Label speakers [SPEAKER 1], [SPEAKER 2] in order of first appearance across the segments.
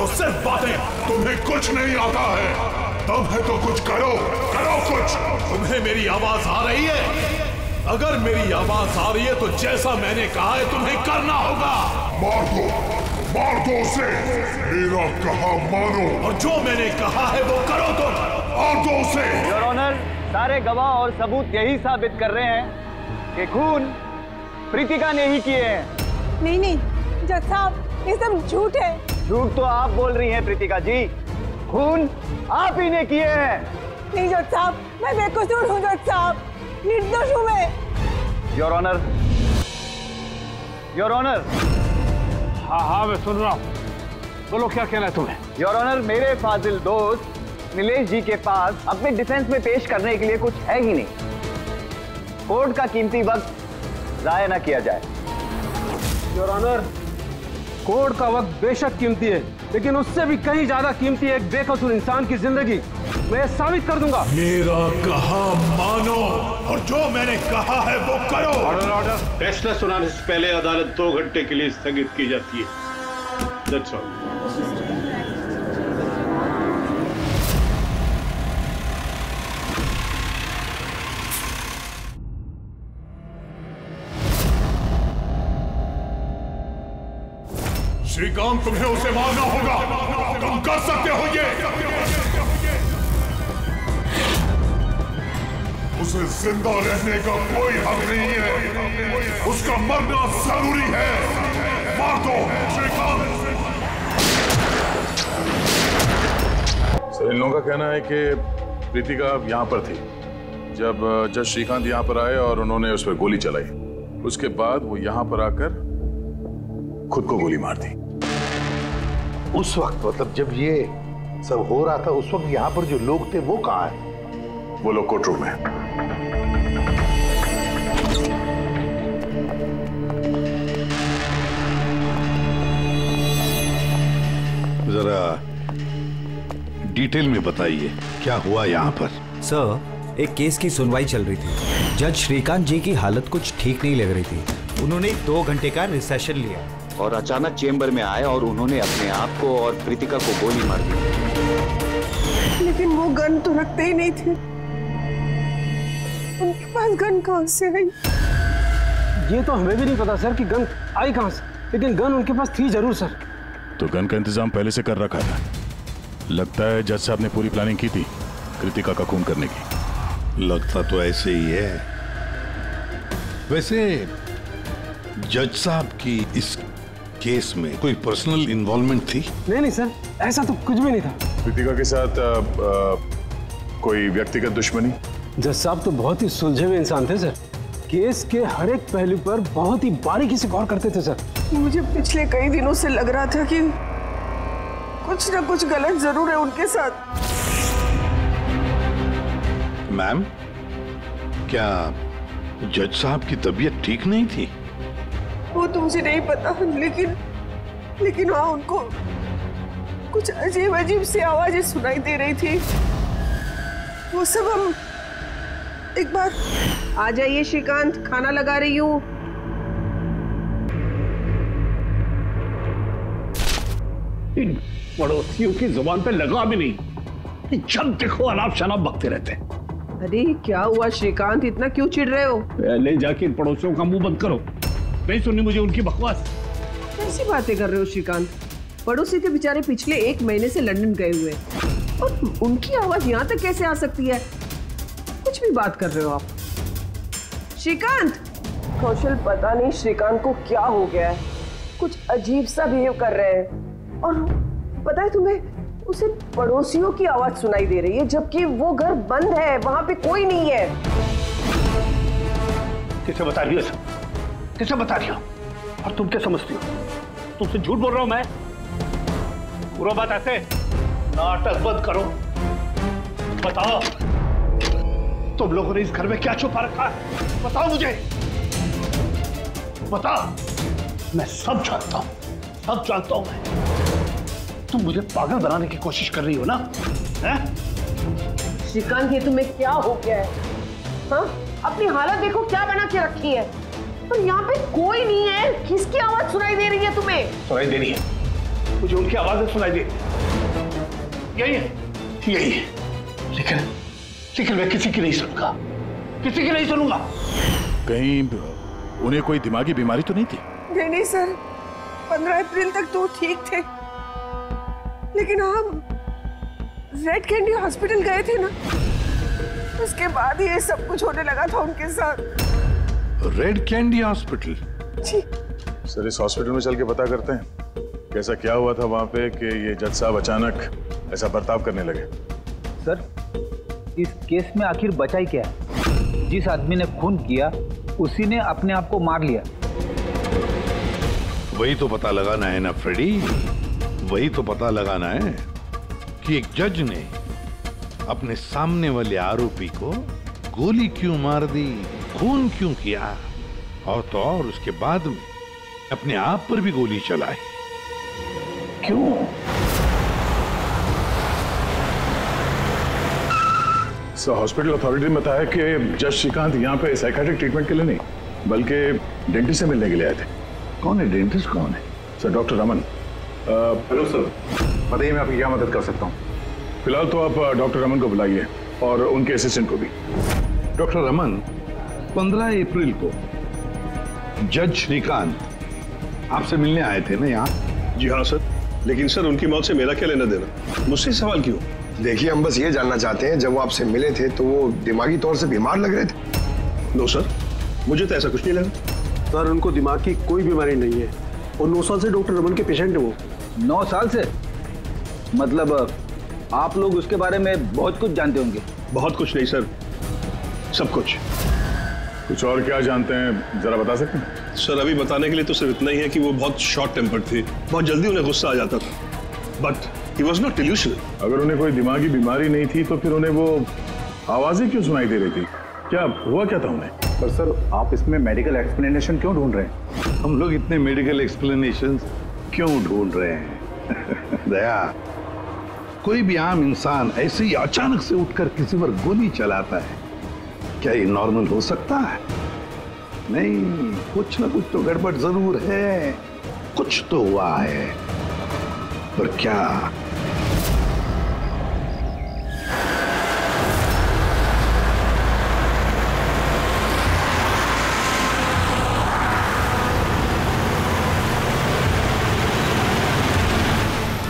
[SPEAKER 1] हो सिर्फ बातें, तुम्हें कुछ नहीं आता है। तब है तो कुछ करो, करो कुछ। तुम्हें मेरी आवाज आ रही है? अगर मेरी आवाज आ रही है तो जैसा मैंने कहा है तुम्हें करना होगा। मार दो उसे, मेरा कहा मानो, और जो मैंने कहा है वो करो तुम। मार दो उसे।
[SPEAKER 2] योर ऑनर, सारे गवाह और सबूत यही साबित कर रहे हैं कि खून प्रीतिका ने ही किए हैं।
[SPEAKER 3] नहीं, जज साहब, ये सब झूठ है।
[SPEAKER 2] झूठ तो आप बोल रही हैं प्रीतिका जी, खून आप ही ने किए हैं।
[SPEAKER 3] नहीं जज साहब, मैं बेकसूर हूँ जज साहब, निर्दोष हूँ मैं।
[SPEAKER 2] Your honour, your honour.
[SPEAKER 4] हाँ, मैं सुन रहा हूँ, बोलो क्या कहना है तुम्हें।
[SPEAKER 2] योर ऑनर, मेरे फाजिल दोस्त नीलेश जी के पास अपने डिफेंस में पेश करने के लिए कुछ है ही नहीं। कोर्ट का कीमती वक्त जाया न किया जाए।
[SPEAKER 4] योर ऑनर, कोर्ट का वक्त बेशक कीमती है, लेकिन उससे भी कहीं ज्यादा कीमती है एक बेकसूर इंसान की जिंदगी। मैं साबित कर दूंगा। मेरा
[SPEAKER 1] कहा मानो, और जो मैंने कहा है वो करो।
[SPEAKER 5] Order, order. फैसला सुनाने से पहले अदालत 2 घंटे के लिए स्थगित की जाती है। That's all.
[SPEAKER 1] श्रीकांत, तुम्हें उसे मारना होगा। तुम कर सकते हो ये। उसे जिंदा रहने का कोई हक नहीं है, उसका मरना जरूरी है। मार दो श्रीकांत।
[SPEAKER 6] सर, इन लोगों का कहना है कि प्रीतिका यहाँ पर थी जब जज श्रीकांत यहाँ पर आए और उन्होंने उस पर गोली चलाई। उसके बाद वो यहाँ पर आकर खुद को गोली मार दी।
[SPEAKER 7] उस वक्त, मतलब जब ये सब हो रहा था, उस वक्त यहाँ पर जो लोग थे वो कहाँ है?
[SPEAKER 6] वो लोग कोर्ट रूम में।
[SPEAKER 7] जरा डिटेल में बताइए क्या हुआ यहाँ पर।
[SPEAKER 8] सर, एक केस की सुनवाई चल रही थी। जज श्रीकांत जी की हालत कुछ ठीक नहीं लग रही थी। उन्होंने 2 घंटे का रिसेशन लिया
[SPEAKER 9] और अचानक चेंबर में आए और उन्होंने अपने आप को और प्रीतिका को गोली मार दी।
[SPEAKER 3] लेकिन वो गन तो रखते ही नहीं थे। उनके पास गन कहाँ से आई?
[SPEAKER 4] ये तो हमें भी नहीं पता सर कि गन आई कहाँ से, लेकिन गन उनके पास थी जरूर सर।
[SPEAKER 6] तो गन का इंतजाम पहले से कर रखा था। लगता है जज साहब ने पूरी प्लानिंग की थी कृतिका का खून करने की।
[SPEAKER 7] लगता तो ऐसे ही है। वैसे जज साहब की इस केस में कोई पर्सनल इन्वॉल्वमेंट थी?
[SPEAKER 4] नहीं सर, ऐसा तो कुछ भी नहीं था।
[SPEAKER 6] कृतिका के साथ कोई व्यक्तिगत दुश्मनी?
[SPEAKER 4] जज साहब तो बहुत ही सुलझे हुए इंसान थे सर। केस के हर एक पहलू पर बहुत ही बारीकी से गौर करते थे सर।
[SPEAKER 3] मुझे पिछले कई दिनों से लग रहा था कि कुछ ना कुछ गलत जरूर है उनके साथ।
[SPEAKER 7] मैम, क्या जज साहब की तबीयत ठीक नहीं थी?
[SPEAKER 3] वो तो मुझे नहीं पता, लेकिन हाँ, उनको कुछ अजीब सी आवाजें सुनाई दे रही थी। वो सब हम एक बार। आ जाइए श्रीकांत, खाना लगा रही हूँ।
[SPEAKER 5] इन पड़ोसियों की जुबान पे लगा भी नहीं, जब देखो अनाप शनाप बकते रहते हैं।
[SPEAKER 3] अरे क्या हुआ श्रीकांत, इतना क्यों चिढ़ रहे हो?
[SPEAKER 5] पहले जाके इन पड़ोसियों का मुंह बंद करो, नहीं सुननी मुझे उनकी बकवास।
[SPEAKER 3] कैसी बातें कर रहे हो श्रीकांत? पड़ोसी के बेचारे पिछले 1 महीने से लंदन गए हुए, और उनकी आवाज यहाँ तक कैसे आ सकती है? कुछ भी बात कर रहे हो आप श्रीकांत। कौशल, पता नहीं श्रीकांत को क्या हो गया है, कुछ अजीब सा बिहेव कर रहे हैं। और पता है तुम्हें, उसे पड़ोसियों की आवाज सुनाई दे रही है, जबकि वो घर बंद है, वहां पे कोई नहीं है।
[SPEAKER 5] किसे बता रही हो? किसे बता रही हो? और तुम क्या समझती हो? तुमसे झूठ बोल रहा हूं मैं? पूरा बात ऐसे, नाटक बंद करो। बताओ, तुम लोगों ने इस घर में क्या छुपा रखा है? बताओ मुझे, बताओ। मैं सब जानता हूं, सब जानता हूं मैं। तुम मुझे पागल बनाने की कोशिश कर रही हो ना?
[SPEAKER 3] श्रीकांत, ये तुम्हें क्या हो गया है? हाँ, अपनी हालत देखो क्या बना के रखी है। और यहाँ पे कोई नहीं है, किसकी आवाज सुनाई दे रही है तुम्हें?
[SPEAKER 5] सुनाई दे रही है, मुझे उनकी आवाजें सुनाई दी। यही है, यही है। लेकिन मैं किसी की नहीं सुनूंगा, किसी की नहीं सुनूंगा।
[SPEAKER 6] कहीं उन्हें कोई दिमागी बीमारी तो नहीं थी?
[SPEAKER 3] नहीं सर, 15 अप्रैल तक तो ठीक थे, लेकिन हम रेड कैंडी हॉस्पिटल गए थे ना, उसके बाद ये सब कुछ होने लगा था उनके साथ।
[SPEAKER 7] Red candy hospital?
[SPEAKER 3] जी
[SPEAKER 6] सर, इस हॉस्पिटल में चल के पता करते हैं कैसा क्या हुआ था वहां पे कि ये जज साहब अचानक ऐसा बर्ताव करने लगे।
[SPEAKER 2] सर, इस केस में आखिर बचा ही क्या है? जिस आदमी ने खून किया उसी ने अपने आप को मार लिया।
[SPEAKER 7] वही तो पता लगाना है ना फ्रेडी, वही तो पता लगाना है कि एक जज ने अपने सामने वाले आरोपी को गोली क्यों मार दी, खून क्यों किया, और तो और उसके बाद में अपने आप पर भी गोली चलाई। क्यों?
[SPEAKER 6] सर, हॉस्पिटल अथॉरिटी ने बताया कि जज श्रीकांत यहाँ पे साइकियाट्रिक ट्रीटमेंट के लिए नहीं बल्कि डेंटिस्ट से मिलने के लिए आए थे।
[SPEAKER 7] कौन है डेंटिस्ट? कौन है?
[SPEAKER 6] Sir, doctor Raman.
[SPEAKER 10] Hello sir, बताइए मैं आपकी क्या मदद कर सकता हूँ?
[SPEAKER 6] फिलहाल तो आप डॉक्टर रमन को बुलाइए और उनके असिस्टेंट को भी।
[SPEAKER 7] डॉक्टर रमन, 15 अप्रैल को जज श्रीकांत आपसे मिलने आए थे ना यहाँ?
[SPEAKER 10] जी हाँ सर, लेकिन सर उनकी मौत से मेरा क्या लेना देना? मुझसे सवाल क्यों?
[SPEAKER 11] देखिए, हम बस ये जानना चाहते हैं, जब वो आपसे मिले थे तो वो दिमागी तौर से बीमार लग रहे थे?
[SPEAKER 10] नो सर, मुझे तो ऐसा कुछ नहीं लगा।
[SPEAKER 5] सर, उनको दिमाग की कोई बीमारी नहीं है और 9 साल से डॉक्टर रमन के पेशेंट है वो।
[SPEAKER 2] 9 साल से? मतलब आप लोग उसके बारे में बहुत कुछ जानते होंगे?
[SPEAKER 10] बहुत कुछ नहीं सर, सब कुछ।
[SPEAKER 6] कुछ और क्या जानते हैं, जरा बता सकते हैं?
[SPEAKER 10] सर, अभी बताने के लिए तो सिर्फ इतना ही है कि वो बहुत शॉर्ट टेम्पर्ड थे, बहुत जल्दी उन्हें गुस्सा आ जाता था, but he was not delusional.
[SPEAKER 6] अगर उन्हें कोई दिमागी बीमारी नहीं थी तो फिर उन्हें वो आवाजें क्यों सुनाई दे रही थी? क्या हुआ क्या था उन्हें?
[SPEAKER 10] पर सर, आप इसमें मेडिकल एक्सप्लेनेशन क्यों ढूंढ रहे हैं?
[SPEAKER 7] हम लोग इतने मेडिकल एक्सप्लेनेशंस क्यों ढूंढ रहे हैं? दया, कोई भी आम इंसान ऐसे ही अचानक से उठकर किसी पर गोली चलाता है, क्या ये नॉर्मल हो सकता है? नहीं, कुछ ना कुछ तो गड़बड़ जरूर है, कुछ तो हुआ है, पर क्या?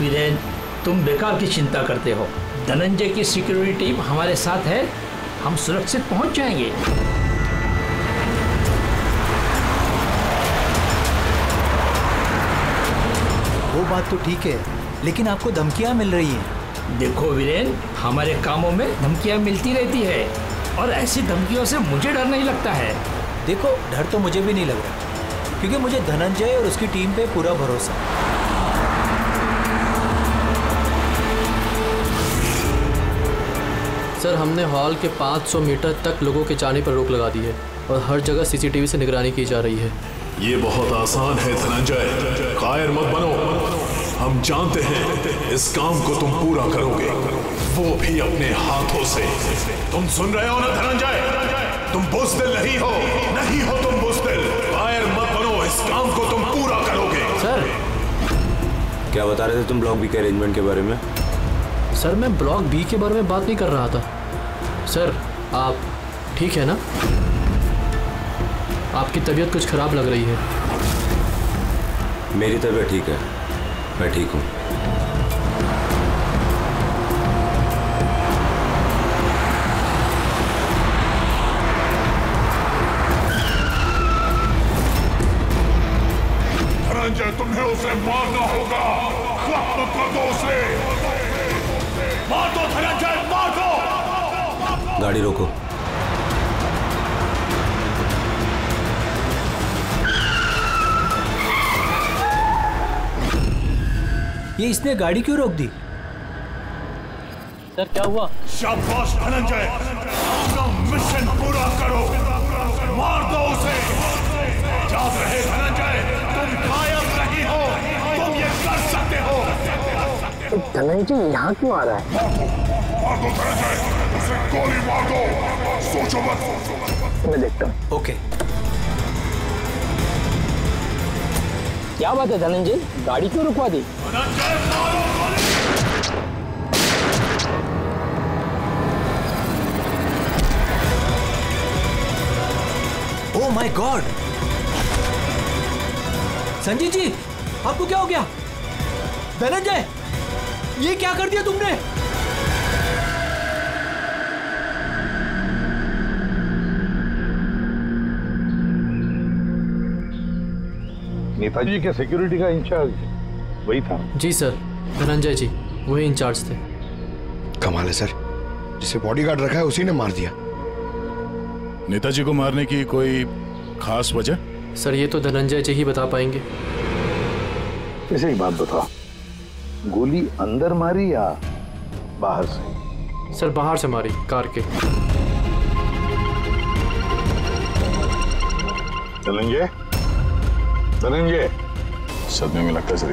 [SPEAKER 12] वीरेन, तुम बेकार की चिंता करते हो। धनंजय की सिक्योरिटी टीम हमारे साथ है, हम सुरक्षित पहुंच जाएंगे।
[SPEAKER 8] वो बात तो ठीक है, लेकिन आपको धमकियां मिल रही हैं।
[SPEAKER 12] देखो वीरेन, हमारे कामों में धमकियां मिलती रहती है और ऐसी धमकियों से मुझे डर नहीं लगता है।
[SPEAKER 8] देखो, डर तो मुझे भी नहीं लग रहा, क्योंकि मुझे धनंजय और उसकी टीम पे पूरा भरोसा है।
[SPEAKER 13] सर, हमने हॉल के 500 मीटर तक लोगों के जाने पर रोक लगा दी है और हर जगह सीसीटीवी से निगरानी की जा रही है।
[SPEAKER 1] ये बहुत आसान है धनंजय, कायर मत बनो। हम जानते हैं इस काम को तुम पूरा करोगे, वो भी अपने हाथों से। तुम सुन रहे हो ना धनंजय, तुम बुज़दिल नहीं हो तुम बुज़दिल। कायर मत बनो, इस काम को तुम पूरा करोगे।
[SPEAKER 13] सर,
[SPEAKER 8] क्या बता रहे थे तुम ब्लॉक बी के अरेंजमेंट के बारे में?
[SPEAKER 13] सर, मैं ब्लॉक बी के बारे में बात नहीं कर रहा था। सर, आप ठीक है ना? आपकी तबीयत कुछ खराब लग रही है।
[SPEAKER 8] मेरी तबीयत ठीक है, मैं ठीक हूँ।
[SPEAKER 1] धनंजय, तुम्हें उसे मारना होगा। खत्म कर दो उसे, मार दो धनंजय, मार दो।
[SPEAKER 8] गाड़ी रोको। ये इसने गाड़ी क्यों रोक दी?
[SPEAKER 13] सर, क्या हुआ?
[SPEAKER 1] शाबाश धनंजय, अपना मिशन पूरा करो, मार दो उसे। याद रहे धनंजय, तुम गायब नहीं हो, तुम ये कर सकते हो।
[SPEAKER 11] धनंजय यहाँ क्यों आ रहा है?
[SPEAKER 1] मार दो धनंजय, उसे गोली मार दो, सोचो मत।
[SPEAKER 11] मैं देखता हूँ।
[SPEAKER 8] ओके।
[SPEAKER 12] क्या बात है धनंजय, गाड़ी क्यों रुकवा दी?
[SPEAKER 8] Oh my God! Sanjay ji, आपको क्या हो गया? धनंजय, ये क्या कर दिया तुमने?
[SPEAKER 7] नेताजी के सिक्योरिटी का इंचार्ज वही था?
[SPEAKER 13] जी सर, धनंजय जी वही इंचार्ज थे।
[SPEAKER 11] कमाल है सर, जिसे बॉडीगार्ड रखा है उसी ने मार दिया।
[SPEAKER 6] नेताजी को मारने की कोई खास वजह?
[SPEAKER 13] सर ये तो धनंजय जी ही बता पाएंगे।
[SPEAKER 7] ऐसे एक बात बताओ, गोली अंदर मारी या बाहर से?
[SPEAKER 13] सर बाहर से मारी, कार के।
[SPEAKER 7] धनंजय, धनंजय,
[SPEAKER 6] सदमे में लगता है सर।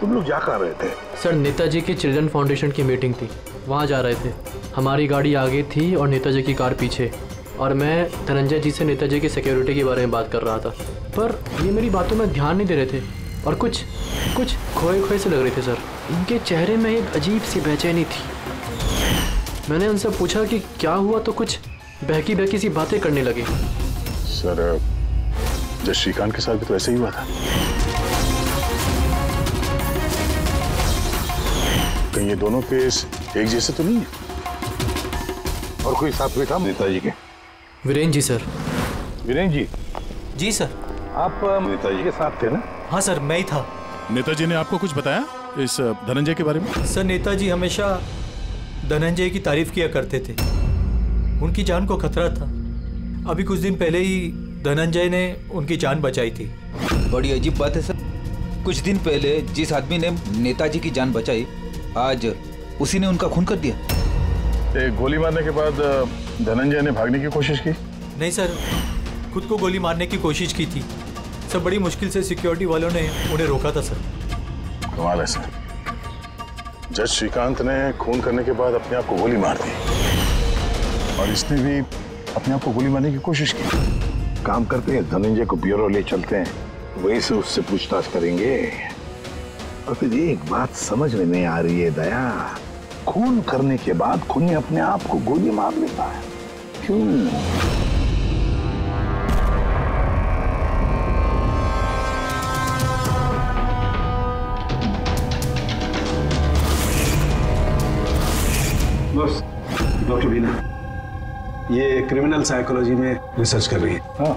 [SPEAKER 7] तुम लोग जा कर रहे थे?
[SPEAKER 13] सर नेताजी की चिल्ड्रन फाउंडेशन की मीटिंग थी, वहाँ जा रहे थे। हमारी गाड़ी आगे थी और नेताजी की कार पीछे, और मैं धनंजय जी से नेताजी की सिक्योरिटी के बारे में बात कर रहा था, पर ये मेरी बातों में ध्यान नहीं दे रहे थे और कुछ खोए खोए से लग रहे थे सर। इनके चेहरे में एक अजीब सी बेचैनी थी। मैंने उनसे पूछा कि क्या हुआ, तो कुछ बहकी बहकी सी बातें करने लगे।
[SPEAKER 6] सर जब श्रीकांत के साथ भी तो ऐसे ही हुआ था। कहीं ये दोनों केस एक जैसे तो नहीं है?
[SPEAKER 7] और कोई साथ में था नेताजी के?
[SPEAKER 13] वीरेंद्र जी सर।
[SPEAKER 7] वीरेंद्र जी?
[SPEAKER 8] जी सर।
[SPEAKER 7] आप नेताजी के साथ थे ना?
[SPEAKER 8] हाँ सर, मैं ही था।
[SPEAKER 6] नेताजी ने आपको कुछ बताया इस धनंजय के बारे में?
[SPEAKER 8] सर नेताजी हमेशा धनंजय की तारीफ किया करते थे, उनकी जान को खतरा था। अभी कुछ दिन पहले ही धनंजय ने उनकी जान बचाई थी।
[SPEAKER 9] बड़ी अजीब बात है सर, कुछ दिन पहले जिस आदमी ने नेताजी की जान बचाई, आज उसी ने उनका खून कर दिया।
[SPEAKER 6] गोली मारने के बाद धनंजय ने भागने की कोशिश की?
[SPEAKER 8] नहीं सर, खुद को गोली मारने की कोशिश की थी सर। बड़ी मुश्किल से सिक्योरिटी वालों ने उन्हें रोका था सर।
[SPEAKER 6] कमाल है सर, जज श्रीकांत ने खून करने के बाद अपने आप को गोली मार दी और इसने भी अपने आप को गोली मारने की कोशिश की।
[SPEAKER 7] काम करते हैं, धनंजय को ब्यूरो ले चलते हैं, वहीं से उससे पूछताछ करेंगे। और फिर एक बात समझ में नहीं आ रही है दया, खून करने के बाद खूनी अपने आप को गोली मार लेता है, क्यों?
[SPEAKER 10] बस डॉक्टर बीना ये क्रिमिनल साइकोलॉजी में रिसर्च कर रही है।
[SPEAKER 7] हाँ,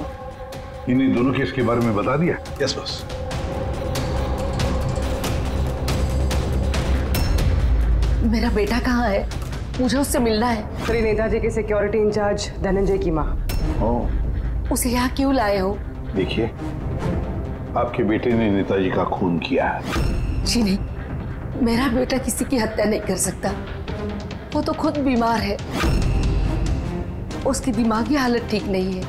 [SPEAKER 7] इन्हीं दोनों केस के बारे में बता दिया?
[SPEAKER 10] Yes boss.
[SPEAKER 14] मेरा बेटा कहाँ है? मुझे उससे मिलना है।
[SPEAKER 3] श्री नेताजी के सिक्योरिटी इंचार्ज धनंजय की माँ।
[SPEAKER 14] उसे यहाँ क्यों लाए हो?
[SPEAKER 7] देखिए, आपके बेटे ने नेताजी का खून किया है।
[SPEAKER 14] जी नहीं, मेरा बेटा किसी की हत्या नहीं कर सकता। वो तो खुद बीमार है, उसकी दिमागी हालत ठीक नहीं है।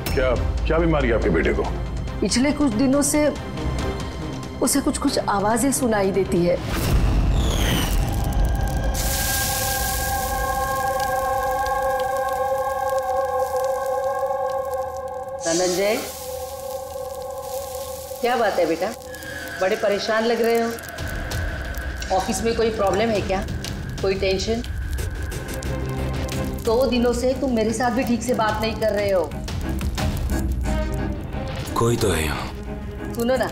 [SPEAKER 6] क्या बीमारी है आपके बेटे को?
[SPEAKER 14] पिछले कुछ दिनों से उसे कुछ आवाजें सुनाई देती है। धनंजय, क्या बात है बेटा? बड़े परेशान लग रहे हो। ऑफिस में कोई प्रॉब्लम है क्या? कोई टेंशन? 2 दिनों से तुम मेरे साथ भी ठीक से बात नहीं कर रहे हो।
[SPEAKER 8] कोई तो है यहाँ।
[SPEAKER 14] सुनो ना,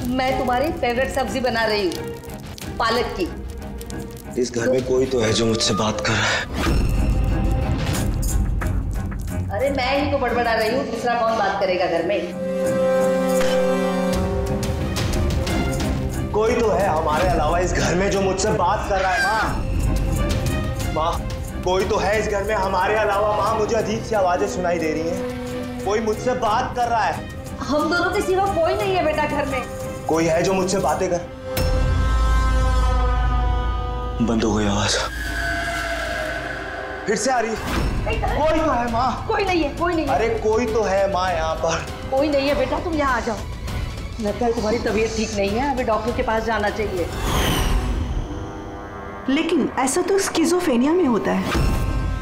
[SPEAKER 14] मैं तुम्हारी फेवरेट सब्जी बना रही हूँ, पालक की।
[SPEAKER 15] इस घर में कोई तो है जो मुझसे बात कर रहा है।
[SPEAKER 14] अरे मैं ही तो बड़बड़ा रही हूँ, दूसरा कौन बात करेगा घर में?
[SPEAKER 15] कोई तो है हमारे अलावा इस घर में जो मुझसे बात कर रहा है। माँ, कोई तो है इस घर में हमारे अलावा। माँ, मुझे अजीब सी आवाजें सुनाई दे रही हैं। कोई मुझसे बात कर रहा है।
[SPEAKER 14] हम दोनों के सिवा कोई नहीं है बेटा घर में।
[SPEAKER 15] कोई है जो मुझसे बातें कर। बंद हो गई आवाज, फिर से आ रही है। कोई तो है माँ।
[SPEAKER 14] कोई नहीं है, कोई नहीं है।
[SPEAKER 15] अरे कोई तो है माँ यहाँ पर।
[SPEAKER 14] कोई नहीं है बेटा, तुम यहाँ आ जाओ। लगता है तुम्हारी तबीयत ठीक नहीं है, अभी डॉक्टर के पास जाना चाहिए।
[SPEAKER 16] लेकिन ऐसा तो स्किज़ोफ्रेनिया में होता है।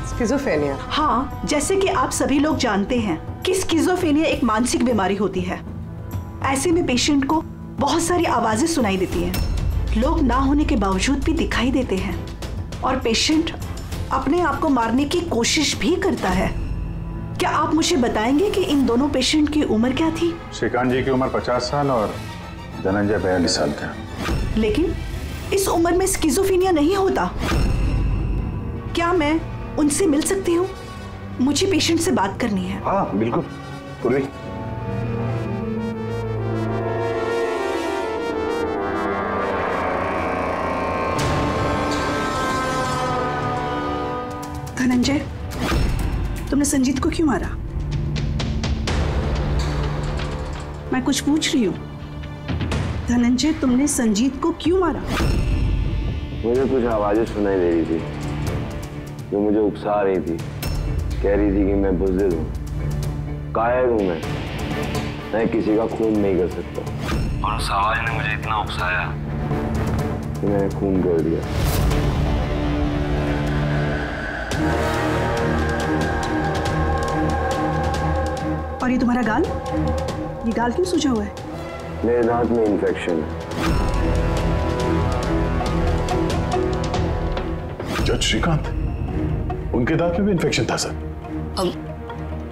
[SPEAKER 3] स्किज़ोफ्रेनिया?
[SPEAKER 16] हाँ, जैसे कि आप सभी लोग जानते हैं कि स्किज़ोफ्रेनिया एक मानसिक बीमारी होती है ऐसे में पेशेंट को बहुत सारी आवाजें सुनाई देती हैं। लोग ना होने के बावजूद भी दिखाई देते हैं और पेशेंट अपने आप को मारने की कोशिश भी करता है। क्या आप मुझे बताएंगे कि इन दोनों पेशेंट की उम्र क्या थी?
[SPEAKER 6] श्रीकांत जी की उम्र 50 साल और धनंजय 42 साल का।
[SPEAKER 16] लेकिन इस उम्र में स्किज़ोफ्रेनिया नहीं होता। क्या मैं उनसे मिल सकती हूँ? मुझे पेशेंट से बात करनी है।
[SPEAKER 7] हाँ बिल्कुल पूर्वी।
[SPEAKER 16] धनंजय, तुमने संजीत को क्यों मारा? मैं कुछ पूछ रही हूँ। धनंजय, तुमने संजीत को क्यों मारा?
[SPEAKER 17] मुझे कुछ आवाजें सुनाई दे रही थी जो मुझे उकसा रही थी। कह रही थी कि मैं बुज़दिल हूँ, कायर हूँ, मैं किसी का खून नहीं कर सकता। और उस आवाज ने मुझे इतना उकसाया कि मैंने खून कर दिया।
[SPEAKER 16] और ये तुम्हारा गाल? ये गाल क्यों सूजा हुआ है?
[SPEAKER 17] मेरे दांत में इन्फेक्शन है।
[SPEAKER 6] जज श्रीकांत, उनके दांत में भी इन्फेक्शन था सर?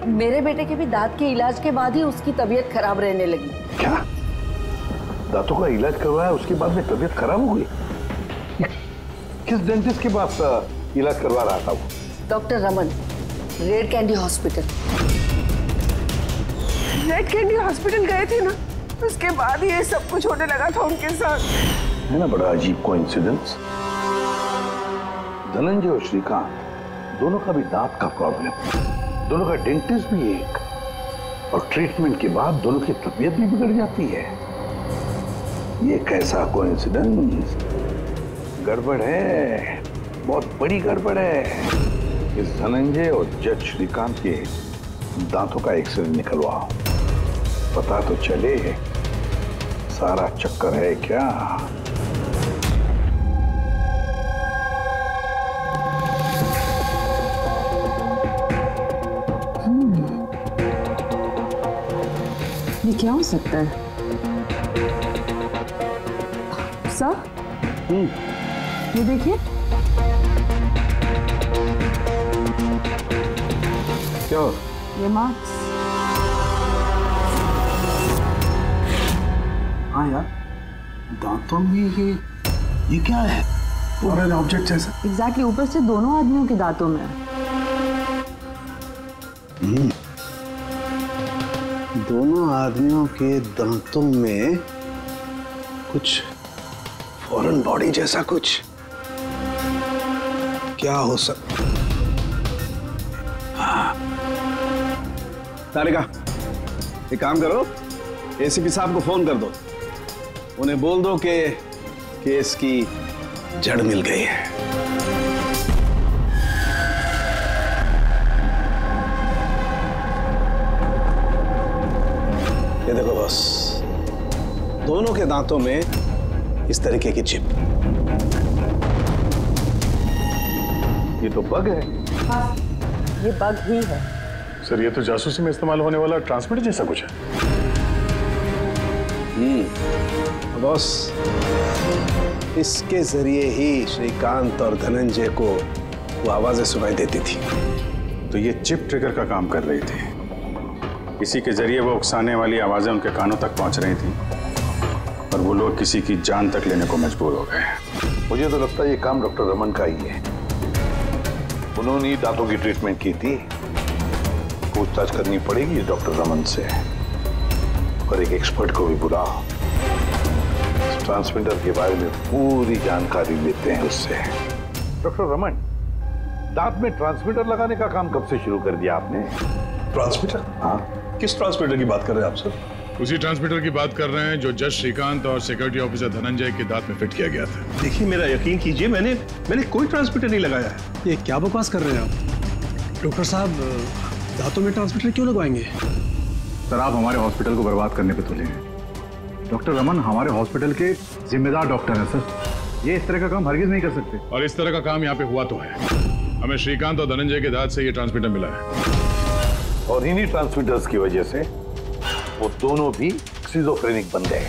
[SPEAKER 14] मेरे बेटे के भी दांत के इलाज के बाद ही उसकी तबीयत खराब रहने लगी।
[SPEAKER 7] क्या? दांतों का इलाज करवाया उसके बाद में तबीयत खराब हो गई? किस डेंटिस्ट के पास इलाज करवा रहा था वो?
[SPEAKER 14] Doctor Raman, red candy hospital.
[SPEAKER 3] Red candy hospital गए थे ना, उसके बाद ये सब कुछ होने लगा था उनके साथ।
[SPEAKER 7] है ना बड़ा अजीब कोइंसिडेंस। धनंजय और श्रीकांत दोनों का भी दांत का प्रॉब्लम, दोनों का डेंटिस्ट भी एक, और ट्रीटमेंट के बाद दोनों की तबीयत भी बिगड़ जाती है। ये कैसा कोइंसिडेंस? गड़बड़ है, बहुत बड़ी गड़बड़ है। इस धनंजय और जज श्रीकांत के दांतों का एक्सरे निकलवाओ, पता तो चले सारा चक्कर है क्या।
[SPEAKER 3] ये क्या हो सकता है? सर, ये देखिए।
[SPEAKER 7] क्या?
[SPEAKER 3] ये मार्क्स।
[SPEAKER 7] हाँ यार, दांतों में ये क्या है? फॉरेन ऑब्जेक्ट जैसा।
[SPEAKER 3] एग्जैक्टली, ऊपर से दोनों आदमियों के दांतों में।
[SPEAKER 7] दोनों आदमियों के दांतों में कुछ फॉरेन बॉडी जैसा कुछ। क्या हो सकता?
[SPEAKER 18] तारिका, एक काम करो, एसीपी साहब को फोन कर दो, उन्हें बोल दो कि केस की
[SPEAKER 7] जड़ मिल गई है।
[SPEAKER 18] ये देखो बॉस, दोनों के दांतों में इस तरीके की चिप।
[SPEAKER 7] ये तो बग है।
[SPEAKER 14] हाँ, ये बग ही है।
[SPEAKER 6] सर, ये तो जासूसी में इस्तेमाल होने वाला ट्रांसमीटर जैसा कुछ है।
[SPEAKER 18] बॉस, इसके जरिए ही श्रीकांत और धनंजय को वो आवाजें सुनाई देती थी।
[SPEAKER 6] तो ये चिप ट्रिगर का काम कर रही थी। इसी के जरिए वो उकसाने वाली आवाजें उनके कानों तक पहुंच रही थी और वो लोग किसी की जान तक लेने को मजबूर हो गए।
[SPEAKER 7] मुझे तो लगता है ये काम डॉक्टर रमन का ही है। उन्होंने ही दांतों की ट्रीटमेंट की थी। पूछताछ करनी पड़ेगी डॉक्टर रमन से, और एक एक्सपर्ट को भी बुलाओ। ट्रांसमीटर के बारे में पूरी जानकारी लेते हैं उससे। डॉक्टर रमन, दांत में ट्रांसमीटर लगाने का काम कब से शुरू कर दिया आपने?
[SPEAKER 10] ट्रांसमीटर?
[SPEAKER 7] हाँ।
[SPEAKER 10] किस ट्रांसमीटर की बात कर रहे हैं आप सर?
[SPEAKER 6] उसी ट्रांसमीटर की बात कर रहे हैं जो जज श्रीकांत और सिक्योरिटी ऑफिसर धनंजय के दांत में फिट किया गया था।
[SPEAKER 10] देखिए, मेरा यकीन कीजिए, मैंने कोई ट्रांसमीटर नहीं लगाया है।
[SPEAKER 18] ये क्या बकवास कर रहे हैं आप? डॉक्टर साहब, दांतों में ट्रांसमीटर क्यों लगवाएंगे?
[SPEAKER 6] सर, आप हमारे हॉस्पिटल को बर्बाद करने पे तुले हैं। डॉक्टर रमन हमारे हॉस्पिटल के जिम्मेदार डॉक्टर हैं सर। ये इस तरह का काम हरगिज नहीं कर सकते। और इस तरह का काम यहाँ पे हुआ तो है। हमें श्रीकांत और धनंजय के दांत से ये ट्रांसमीटर मिला है।
[SPEAKER 7] और इन्हीं ट्रांसमीटर्स की वजह से वो दोनों भी स्किज़ोफ्रेनिक बन गए।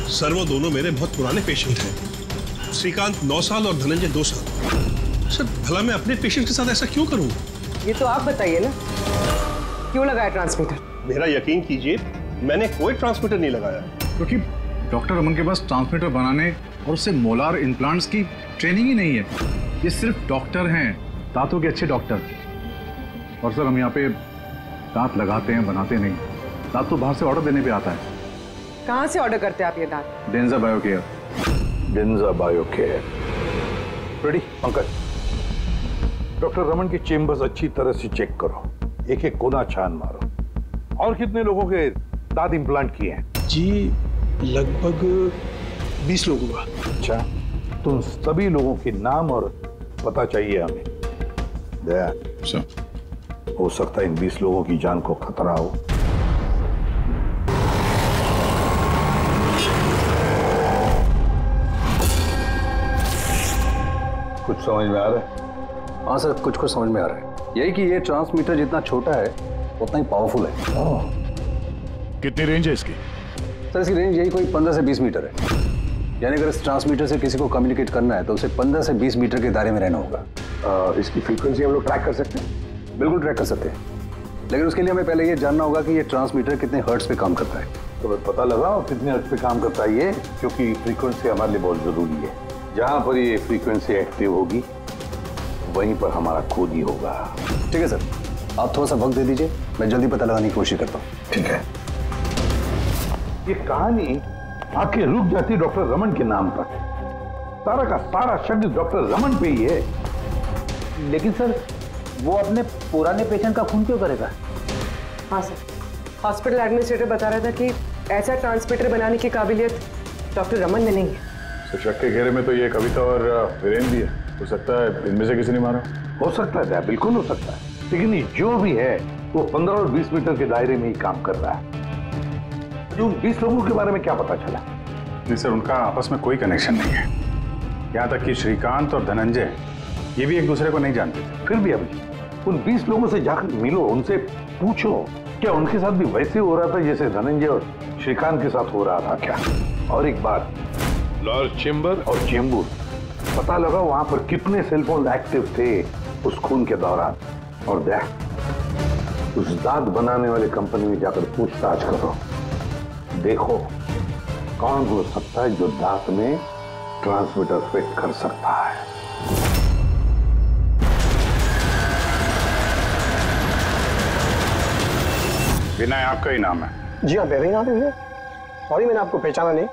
[SPEAKER 10] सर वो दोनों मेरे बहुत पुराने पेशेंट हैं। श्रीकांत 9 साल और धनंजय 2 साल। सर भला मैं अपने पेशेंट के साथ ऐसा क्यों करूं?
[SPEAKER 3] ये तो आप बताइए ना, क्यों लगाया ट्रांसमीटर?
[SPEAKER 10] मेरा यकीन कीजिए, मैंने कोई ट्रांसमीटर नहीं लगाया।
[SPEAKER 7] क्योंकि डॉक्टर रमन के पास ट्रांसमीटर बनाने और उससे मोलार इम्प्लांट्स की ट्रेनिंग ही नहीं है। ये सिर्फ डॉक्टर हैं, दांतों के अच्छे डॉक्टर। और सर हम यहाँ पे दांत लगाते हैं, बनाते नहीं। दांत तो बाहर से ऑर्डर देने पे आता है।
[SPEAKER 3] कहाँ से ऑर्डर करते हैं आप ये दांत?
[SPEAKER 7] डेंजा बायोकेयर। डेंजा बायोकेयर। रेडी पंकज, डॉक्टर रमन की चेम्बर्स अच्छी तरह से चेक करो, एक एक कोना छान मारो। और कितने लोगों के दांत इम्प्लांट किए हैं?
[SPEAKER 10] जी लगभग 20 लोगों का।
[SPEAKER 7] अच्छा, तो सभी लोगों के नाम और पता चाहिए हमें। दया सर, हो सकता है इन 20 लोगों की जान को खतरा हो। कुछ समझ में आ रहा है?
[SPEAKER 18] हाँ सर, कुछ कुछ समझ में आ रहा है। यही कि ये ट्रांसमीटर जितना छोटा है उतना ही पावरफुल है।
[SPEAKER 6] कितनी रेंज है इसकी?
[SPEAKER 18] सर इसकी रेंज यही कोई 15 से 20 मीटर है। यानी अगर इस ट्रांसमीटर से किसी को कम्युनिकेट करना है तो उसे 15 से 20 मीटर के दायरे में रहना होगा।
[SPEAKER 11] इसकी फ्रीक्वेंसी हम लोग ट्रैक कर सकते हैं?
[SPEAKER 18] बिल्कुल ट्रैक कर सकते हैं, लेकिन उसके लिए हमें पहले ये जानना होगा कि ये ट्रांसमीटर कितने हर्ट्ज पे काम करता है।
[SPEAKER 7] तो पता लगाओ कितने हर्ट्ज पे काम करता है ये, क्योंकि फ्रीक्वेंसी हमारे लिए बहुत जरूरी है। जहां पर ये फ्रीक्वेंसी एक्टिव होगी वहीं पर हमारा खोज ही होगा।
[SPEAKER 18] ठीक है सर, आप थोड़ा सा वक्त दे दीजिए, मैं जल्दी पता लगाने की कोशिश करता हूँ।
[SPEAKER 7] ठीक है। ये कहानी आके रुक जाती डॉक्टर रमन के नाम पर। सारा का सारा शक डॉक्टर रमन पे ही है।
[SPEAKER 9] लेकिन सर वो अपने पुराने पेशेंट का खून क्यों करेगा?
[SPEAKER 3] हाँ सर, हॉस्पिटल एडमिनिस्ट्रेटर बता रहा था कि ऐसा ट्रांसमीटर बनाने की काबिलियत डॉक्टर रमन में नहीं है।
[SPEAKER 6] तो शक के घेरे में तो ये कविता और वीरेन भी है। हो सकता है इनमें से किसी ने मारा।
[SPEAKER 7] हो सकता है, बिल्कुल हो सकता है, लेकिन ये जो भी है वो 15 और 20 मीटर के दायरे में ही काम कर रहा है। जो 20 लोगों के बारे में क्या पता चला?
[SPEAKER 6] नहीं सर, उनका आपस में कोई कनेक्शन नहीं है। यहाँ तक कि श्रीकांत और धनंजय ये भी एक दूसरे को नहीं जानते थे।
[SPEAKER 7] फिर भी अभी उन 20 लोगों से जाकर मिलो, उनसे पूछो क्या उनके साथ भी वैसे हो रहा था जैसे धनंजय और श्रीकांत के साथ हो रहा था क्या? और एक बात, लॉर्ड चेंबर और चेंबूर पता लगा वहां पर कितने सेलफोन एक्टिव थे उस खून के दौरान। और देख, उस दांत बनाने वाले कंपनी में जाकर पूछताछ करो, देखो कौन हो सकता है जो दांत में ट्रांसमीटर फिट कर सकता है।
[SPEAKER 6] विनय आपका ही नाम है?
[SPEAKER 11] जी हाँ, मेरा ही नाम है। सॉरी मैंने आपको पहचाना नहीं।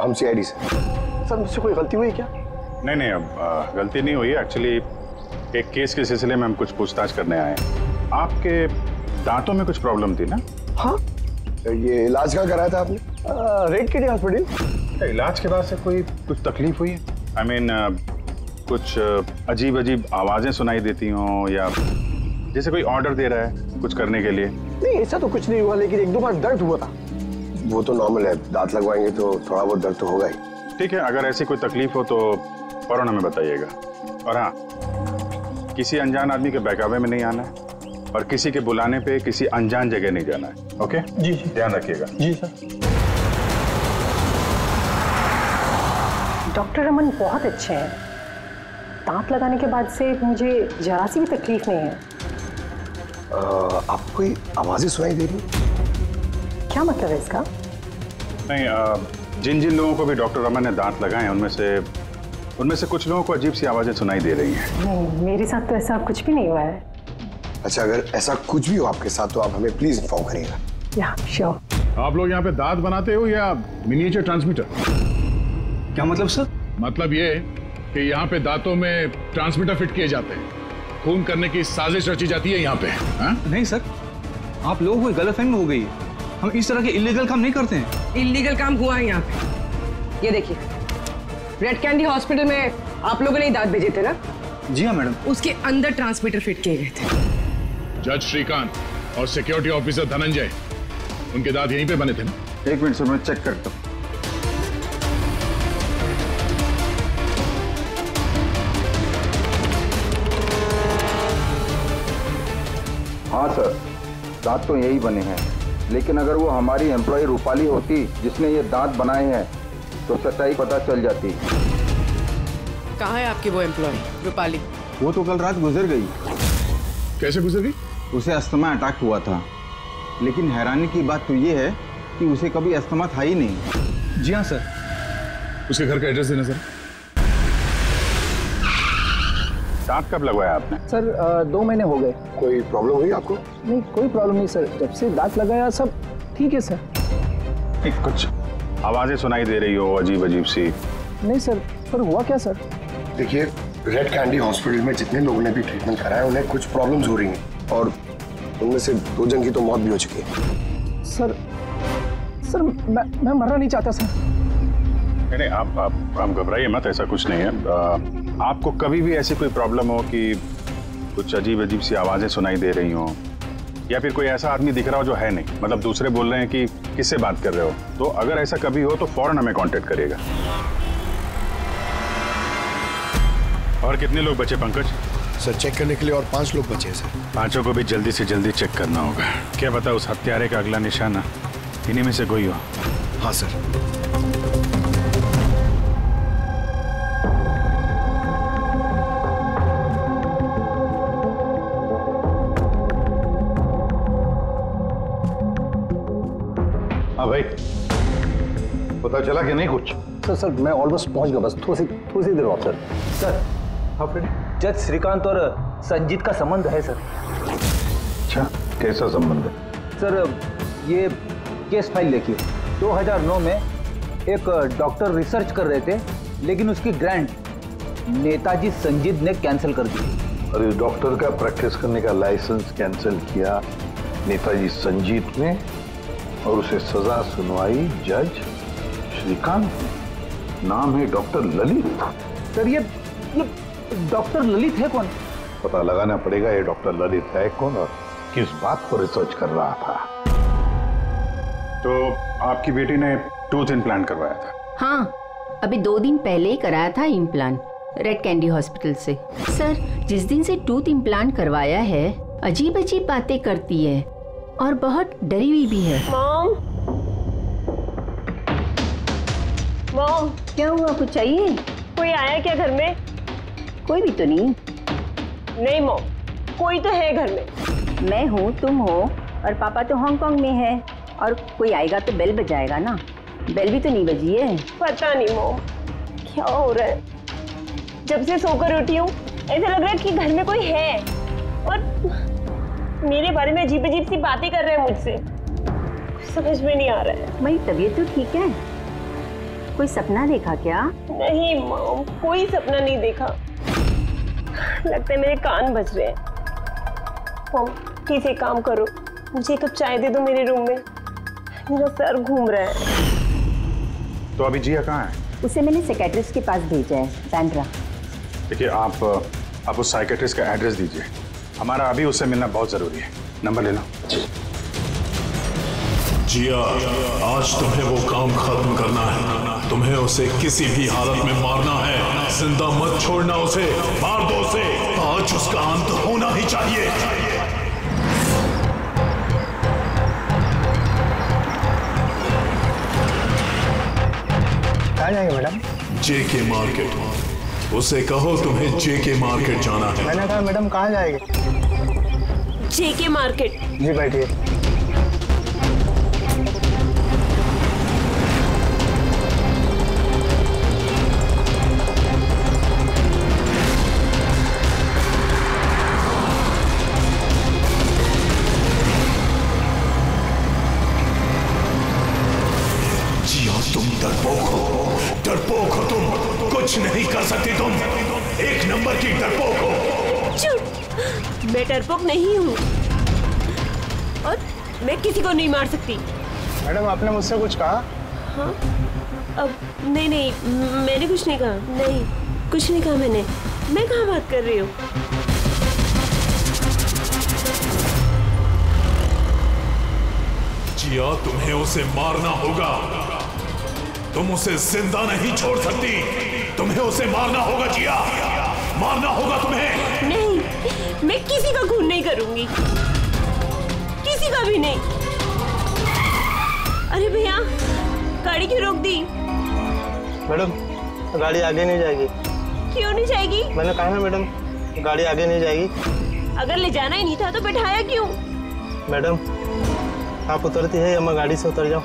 [SPEAKER 11] हम सीआईडी से। सर मुझसे कोई गलती हुई क्या?
[SPEAKER 6] नहीं, अब गलती नहीं हुई। एक्चुअली एक केस के सिलसिले में हम कुछ पूछताछ करने आए हैं। आपके दांतों में कुछ प्रॉब्लम थी ना?
[SPEAKER 11] हाँ, ये इलाज कहाँ कराया था आपने? रेड किडी हॉस्पिटल।
[SPEAKER 6] इलाज के बाद से कोई कुछ तकलीफ हुई है? I mean, कुछ अजीब अजीब आवाजें सुनाई देती हों या जैसे कोई ऑर्डर दे रहा है कुछ करने के लिए?
[SPEAKER 11] नहीं, ऐसा तो कुछ नहीं हुआ, लेकिन 1-2 बार दर्द हुआ था। वो तो नॉर्मल है, दांत लगवाएंगे तो थोड़ा बहुत दर्द तो होगा ही।
[SPEAKER 6] ठीक है, अगर ऐसी कोई तकलीफ हो तो फौरन हमें बताइएगा। और हाँ, किसी अनजान आदमी के बहकावे में नहीं आना है और किसी के बुलाने पे किसी अनजान जगह नहीं जाना है। ओके जी, ध्यान रखिएगा।
[SPEAKER 11] जी सर।
[SPEAKER 14] डॉक्टर रमन बहुत अच्छे हैं। दांत लगाने के बाद से मुझे जरा सी भी तकलीफ नहीं है।
[SPEAKER 11] आपको कोई आवाजें सुनाई दे रही?
[SPEAKER 14] क्या मतलब है इसका?
[SPEAKER 6] नहीं, जिन जिन लोगों को भी डॉक्टर रमन ने दांत लगाए उनमें से कुछ लोगों को अजीब सी आवाजें सुनाई दे रही हैं।
[SPEAKER 14] नहीं, मेरे साथ तो ऐसा कुछ भी नहीं हुआ है।
[SPEAKER 11] अच्छा, अगर ऐसा कुछ भी हो आपके साथ तो आप हमें प्लीज इन्फॉर्म करिएगा।
[SPEAKER 14] या श्योर।
[SPEAKER 6] आप लोग यहाँ पे दांत बनाते हो या मिनिएचर ट्रांसमीटर?
[SPEAKER 10] क्या मतलब सर?
[SPEAKER 6] मतलब ये कि यहाँ पे दांतों में ट्रांसमीटर फिट किए जाते हैं, खून करने की साजिश रची जाती है यहाँ पे। हा?
[SPEAKER 9] नहीं सर, आप लोगों को गलतफहमी हो गई है। हम इस तरह के इलीगल काम नहीं करते हैं।
[SPEAKER 3] इलीगल काम हुआ है यहाँ पे। ये देखिए, रेड कैंडी हॉस्पिटल में आप लोगों ने दांत भेजे थे ना?
[SPEAKER 9] जी हाँ मैडम।
[SPEAKER 3] उसके अंदर ट्रांसमीटर फिट किए गए थे।
[SPEAKER 6] जज श्रीकांत और सिक्योरिटी ऑफिसर धनंजय, उनके दांत यहीं पे बने थे ना?
[SPEAKER 18] 1 मिनट सर, मैं चेक करता हूँ। हाँ सर, दांत तो यही बने हैं,
[SPEAKER 19] लेकिन अगर वो हमारी एम्प्लॉय रूपाली होती जिसने ये दांत बनाए हैं तो सच्चाई पता चल जाती।
[SPEAKER 3] कहाँ है आपकी वो एम्प्लॉय रूपाली?
[SPEAKER 18] वो तो कल रात गुजर गई।
[SPEAKER 6] कैसे गुजर गई?
[SPEAKER 18] उसे अस्थमा अटैक हुआ था, लेकिन हैरानी की बात तो ये है कि उसे कभी अस्थमा था ही नहीं।
[SPEAKER 6] जी हाँ सर। उसके घर का एड्रेस देना सर।
[SPEAKER 7] दांत कब लगवाया आपने?
[SPEAKER 11] सर 2 महीने हो गए। कोई प्रॉब्लम हुई आपको? नहीं, कोई प्रॉब्लम नहीं सर, जब से दांत लगाया सब ठीक है सर।
[SPEAKER 7] कुछ आवाजें सुनाई दे रही हो अजीब अजीब सी?
[SPEAKER 11] नहीं सर, पर हुआ क्या सर?
[SPEAKER 20] देखिए, रेड कैंडी हॉस्पिटल में जितने लोगों ने भी ट्रीटमेंट कराया उन्हें कुछ प्रॉब्लम्स हो रही हैं और उनमें से 2 जन की तो मौत भी हो चुकी है।
[SPEAKER 11] सर मैं मरना नहीं चाहता सर।
[SPEAKER 7] नहीं, आप घबराइए मत, ऐसा कुछ नहीं है। आपको कभी भी ऐसी कोई प्रॉब्लम हो कि कुछ अजीब अजीब सी आवाजें सुनाई दे रही हो या फिर कोई ऐसा आदमी दिख रहा हो जो है नहीं, मतलब दूसरे बोल रहे हैं कि किससे बात कर रहे हो, तो अगर ऐसा कभी हो तो फौरन हमें कांटेक्ट करिएगा। और कितने लोग बचे पंकज?
[SPEAKER 20] सर चेक करने के लिए और 5 लोग बचे हैं सर।
[SPEAKER 7] 5 को भी जल्दी से जल्दी चेक करना होगा। क्या पता उस हत्यारे का अगला निशाना इन्हीं में से कोई हो।
[SPEAKER 20] हाँ सर।
[SPEAKER 7] हाँ भाई, पता चला कि नहीं कुछ?
[SPEAKER 11] सर मैं ऑलमोस्ट पहुंच गया, बस थोड़ी सी देर और सर।
[SPEAKER 9] सर जज श्रीकांत और संजीत का संबंध है सर।
[SPEAKER 7] अच्छा, कैसा संबंध है?
[SPEAKER 9] सर ये केस फाइल देखिए। 2009 में एक डॉक्टर रिसर्च कर रहे थे, लेकिन उसकी ग्रांट नेताजी संजीत ने कैंसिल कर दी।
[SPEAKER 7] और इस डॉक्टर का प्रैक्टिस करने का लाइसेंस कैंसिल किया नेताजी संजीत ने और उसे सजा सुनवाई जज श्रीकांत। नाम है डॉक्टर ललित।
[SPEAKER 9] सर ये डॉक्टर ललित है कौन?
[SPEAKER 7] पता लगाना पड़ेगा ये डॉक्टर ललित है कौन और किस बात पर रिसर्च कर रहा था। तो आपकी बेटी ने टूथ इम्प्लांट करवाया था?
[SPEAKER 21] हाँ, अभी 2 दिन पहले ही कराया था इम्प्लांट रेड कैंडी हॉस्पिटल से। सर जिस दिन से टूथ इम्प्लांट करवाया है अजीब अजीब बातें करती है और बहुत डरी हुई भी है।
[SPEAKER 22] मॉम
[SPEAKER 21] क्या हुआ, कुछ चाहिए?
[SPEAKER 22] कोई आया क्या घर में?
[SPEAKER 21] कोई भी तो नहीं।
[SPEAKER 22] नहीं मॉम, कोई तो है घर में।
[SPEAKER 21] मैं हूँ, तुम हो और पापा तो हांगकांग में है, और कोई आएगा तो बेल बजाएगा ना। बेल भी तो नहीं बजी है।
[SPEAKER 22] पता नहीं मॉम क्या हो रहा है, जब से सोकर उठी हूँ ऐसा लग रहा है कि घर में कोई है और मेरे बारे में अजीब अजीब सी बातें कर रहे हैं मुझसे। समझ में नहीं आ रहा है।
[SPEAKER 21] मेरी तबीयत तो ठीक है। कोई सपना देखा क्या?
[SPEAKER 22] नहीं मॉम, कोई सपना नहीं देखा। लगता है मेरे कान बज रहे हैं। मॉम प्लीज एक काम करो, मुझे 1 कप चाय दे दो मेरे रूम में, मेरा सर घूम रहा है।
[SPEAKER 7] तो अभी जिया कहाँ है?
[SPEAKER 21] उसे मैंने साइकियाट्रिस्ट के पास भेजा है, बैंड्रा।
[SPEAKER 7] देखिए आप उस साइकियाट्रिस्ट का एड्रेस दीजिए, हमारा अभी उससे मिलना बहुत जरूरी है। नंबर ले लो।
[SPEAKER 1] जिया, आज तुम्हें वो काम खत्म करना है। तुम्हें उसे किसी भी हालत में मारना है। जिंदा मत छोड़ना उसे, मार दो उसे। आज उसका अंत होना ही चाहिए।
[SPEAKER 11] कहाँ जाएंगे मैडम?
[SPEAKER 1] जेके मार्केट। उसे कहो तुम्हें जेके मार्केट जाना है।
[SPEAKER 11] मैंने कहा मैडम कहाँ जाएंगे?
[SPEAKER 22] जेके मार्केट।
[SPEAKER 11] जी बैठिए।
[SPEAKER 1] तुम डरपोक हो तुम, कुछ नहीं कर सकती तुम, 1 नंबर की डरपोक हो।
[SPEAKER 22] झूठ, मैं डरपोक नहीं हूँ और मैं किसी को नहीं मार सकती।
[SPEAKER 11] मैडम आपने मुझसे कुछ कहा?
[SPEAKER 22] हाँ, अब नहीं, मैंने कुछ नहीं कहा। नहीं, कुछ नहीं कहा मैंने। मैं कहाँ बात कर रही हूँ?
[SPEAKER 1] जिया, तुम्हें उसे मारना होगा। तुम उसे जिंदा नहीं छोड़ सकती, तुम्हें उसे मारना होगा जिया, मारना होगा तुम्हें।
[SPEAKER 22] नहीं, मैं किसी का खून नहीं करूंगी, किसी का भी नहीं। अरे भैया, गाड़ी क्यों रोक दी?
[SPEAKER 4] मैडम, गाड़ी आगे नहीं जाएगी।
[SPEAKER 22] क्यों नहीं जाएगी?
[SPEAKER 4] मैंने कहा ना मैडम, गाड़ी आगे नहीं जाएगी।
[SPEAKER 22] अगर ले जाना ही नहीं था तो बैठाया क्यों?
[SPEAKER 4] मैडम, आप उतरती है या मैं गाड़ी से उतर जाऊं?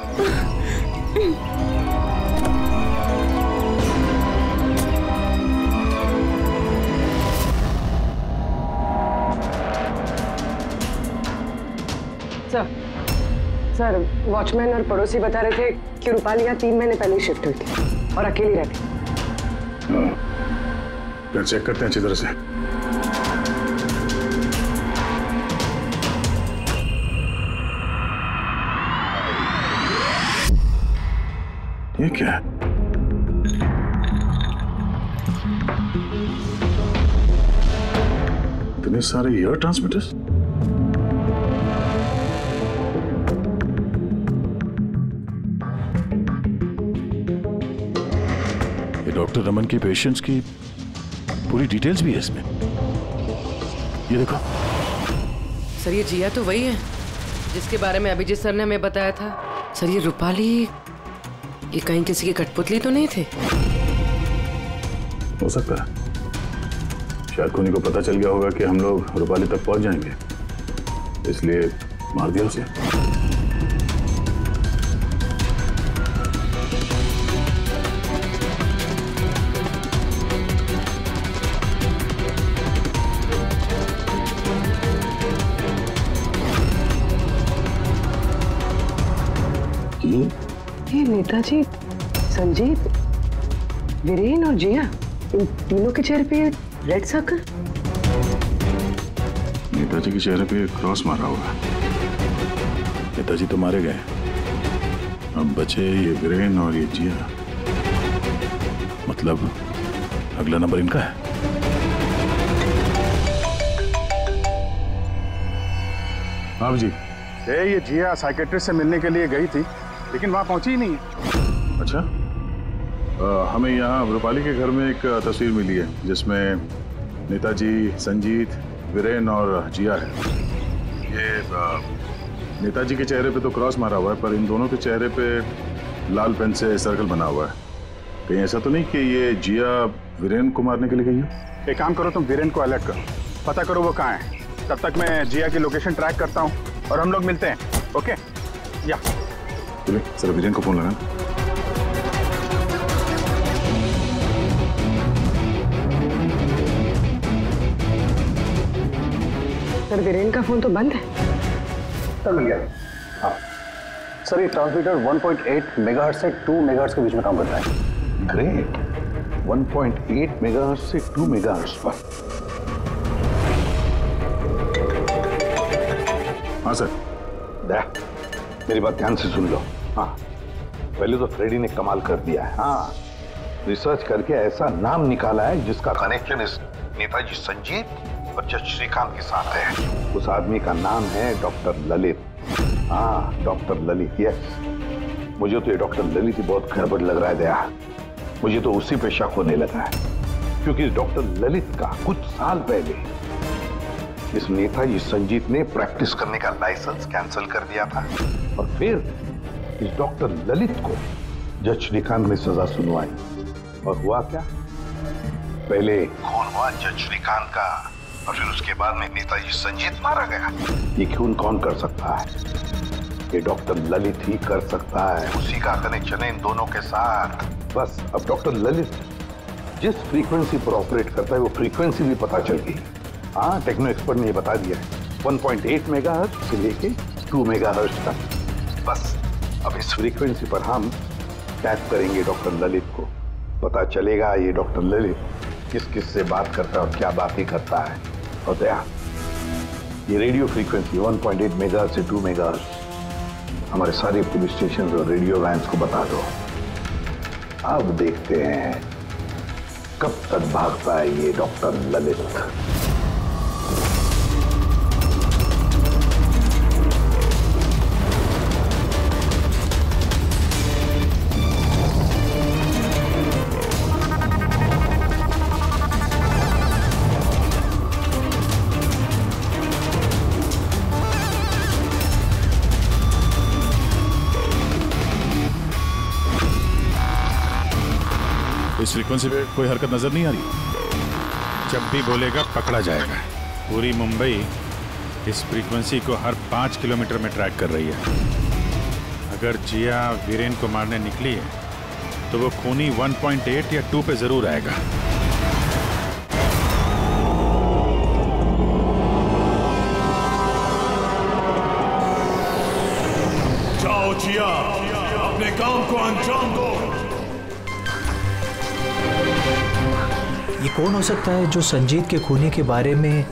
[SPEAKER 5] सर, वॉचमैन और पड़ोसी बता रहे थे कि रूपाली यहाँ 3 महीने पहले शिफ्ट हुई थी और अकेली रहती।
[SPEAKER 6] फिर चेक करते हैं अच्छी तरह से। ये क्या है? इतने सारे एयर ट्रांसमिटर्स? ये डॉक्टर रमन की पेशेंट्स की पूरी डिटेल्स भी है इसमें। ये देखो।
[SPEAKER 23] सर, ये जिया तो वही है जिसके बारे में अभिजीत सर ने हमें बताया था। सर, ये रूपाली, ये कहीं किसी की कठपुतली तो नहीं थे?
[SPEAKER 6] हो सकता है, शायद कोनी को पता चल गया होगा कि हम लोग रूपाली तक पहुंच जाएंगे, इसलिए मार दिया उसे।
[SPEAKER 5] ये नेताजी, संजीत, वीरेन और जिया, इन तीनों के चेहरे पे रेड सर्कल।
[SPEAKER 6] नेताजी के चेहरे पे क्रॉस मारा हुआ है। नेताजी तो मारे गए, अब बचे ये वीरेन और ये जिया। मतलब अगला नंबर इनका है।
[SPEAKER 24] हाँ जी, ये जिया साइकेट्रिस्ट से मिलने के लिए गई थी, लेकिन वहां पहुंची ही नहीं है।
[SPEAKER 6] अच्छा, हमें यहाँ रूपाली के घर में एक तस्वीर मिली है जिसमें नेताजी, संजीत, वीरेन और जिया है। ये नेताजी के चेहरे पे तो क्रॉस मारा हुआ है, पर इन दोनों के चेहरे पे लाल पेन से सर्कल बना हुआ है। कहीं ऐसा तो नहीं कि ये जिया वीरेन को मारने के लिए गई है?
[SPEAKER 24] एक काम करो, तुम वीरेन को अलर्ट करो, पता करो वो कहाँ है। तब तक मैं जिया की लोकेशन ट्रैक करता हूँ और हम लोग मिलते हैं। ओके? या
[SPEAKER 6] सर, वीरेन को फोन लगाना।
[SPEAKER 5] सर, वीरेन का फोन तो बंद है।
[SPEAKER 18] सर, मिल गया। हाँ सर, ये ट्रांसमीटर 1.8 मेगाहर्ट्ज से 2 मेगाहर्ट्ज के बीच में काम करता है।
[SPEAKER 7] ग्रेट। 1.8 मेगाहर्ट्ज से 2 मेगाहर्ट्ज पर।
[SPEAKER 6] हाँ सर।
[SPEAKER 7] दया, मेरी बात ध्यान से सुन लो। हाँ, पहले तो फ्रेडी ने कमाल कर दिया है। हाँ, रिसर्च करके ऐसा नाम निकाला है जिसका कनेक्शन इस नेताजी संजीत और जज श्रीकांत के साथ है। उस आदमी का नाम है डॉक्टर ललित। हाँ, डॉक्टर ललित। यस, मुझे तो ये डॉक्टर ललित ही बहुत गड़बड़ लग रहा है दया। मुझे तो उसी पे शक होने लगा है, क्योंकि डॉक्टर ललित का कुछ साल पहले इस नेताजी संजीत ने प्रैक्टिस करने का लाइसेंस कैंसिल कर दिया था, और फिर इस डॉक्टर ललित को जज श्रीकांत ने सजा सुनवाई। और हुआ क्या? पहले खून हुआ जज श्रीकांत का, और फिर उसके बाद में नेताजी संजीत मारा गया। ये खून कौन कर सकता है? ये डॉक्टर ललित ही कर सकता है। उसी का कनेक्शन है इन दोनों के साथ। बस अब डॉक्टर ललित जिस फ्रीक्वेंसी पर ऑपरेट करता है वो फ्रीक्वेंसी भी पता चल गई। हाँ, टेक्नो एक्सपर्ट ने ये बता दिया है, 1.8 मेगाहर्ट्ज से लेके 2 मेगाहर्ट्ज तक। बस अब इस फ्रीक्वेंसी पर हम टैप करेंगे डॉक्टर ललित को, पता चलेगा ये डॉक्टर ललित किस किस से बात करता है और क्या बात ही करता है। और दया, ये रेडियो फ्रीक्वेंसी 1.8 मेगाहर्ट्ज से 2 मेगाहर्ट्ज हमारे सारे पुलिस स्टेशन और रेडियो वैन्स को बता दो। अब देखते हैं कब तक भागता है ये डॉक्टर ललित।
[SPEAKER 6] फ्रीक्वेंसी पे कोई हरकत नजर नहीं आ रही।
[SPEAKER 2] जब भी बोलेगा पकड़ा जाएगा। पूरी मुंबई इस फ्रीक्वेंसी को हर 5 किलोमीटर में ट्रैक कर रही है। अगर जिया वीरेन को मारने निकली है तो वो खूनी 1.8 या 2 पे जरूर आएगा।
[SPEAKER 1] जाओ जिया, अपने काम को अंजाम दो।
[SPEAKER 8] ये कौन हो सकता है जो संजीत के खूनी के बारे में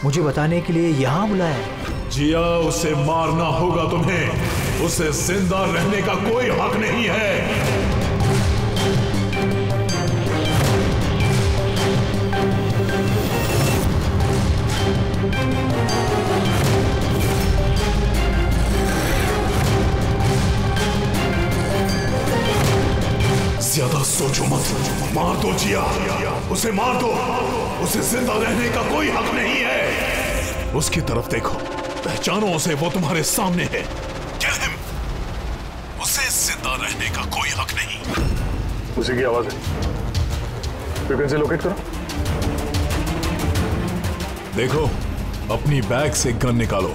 [SPEAKER 8] मुझे बताने के लिए यहाँ बुलाया है?
[SPEAKER 1] जिया, उसे मारना होगा तुम्हें। उसे जिंदा रहने का कोई हक नहीं है। ज्यादा सोचो मत, मार दो जिया, उसे मार दो। उसे जिंदा रहने का कोई हक नहीं है। उसकी तरफ देखो, पहचानो उसे, वो तुम्हारे सामने है। उसे जिंदा रहने का कोई हक नहीं।
[SPEAKER 6] उसी की आवाज है। फ्रीक्वेंसी लोकेट करो।
[SPEAKER 1] देखो, अपनी बैग से गन निकालो।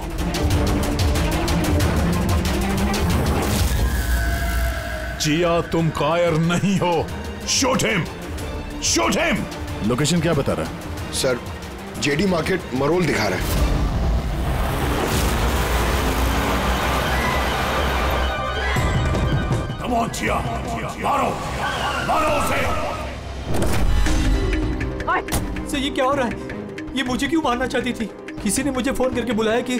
[SPEAKER 1] जिया, तुम कायर नहीं हो। Shoot him, shoot him.
[SPEAKER 6] Location क्या बता रहा है?
[SPEAKER 20] सर, जेडी मार्केट मरोल दिखा रहा है।
[SPEAKER 1] कम ऑन जिया, मारो, मारो उसे।
[SPEAKER 8] सर, ये क्या हो रहा है? ये मुझे क्यों मारना चाहती थी? किसी ने मुझे फोन करके बुलाया कि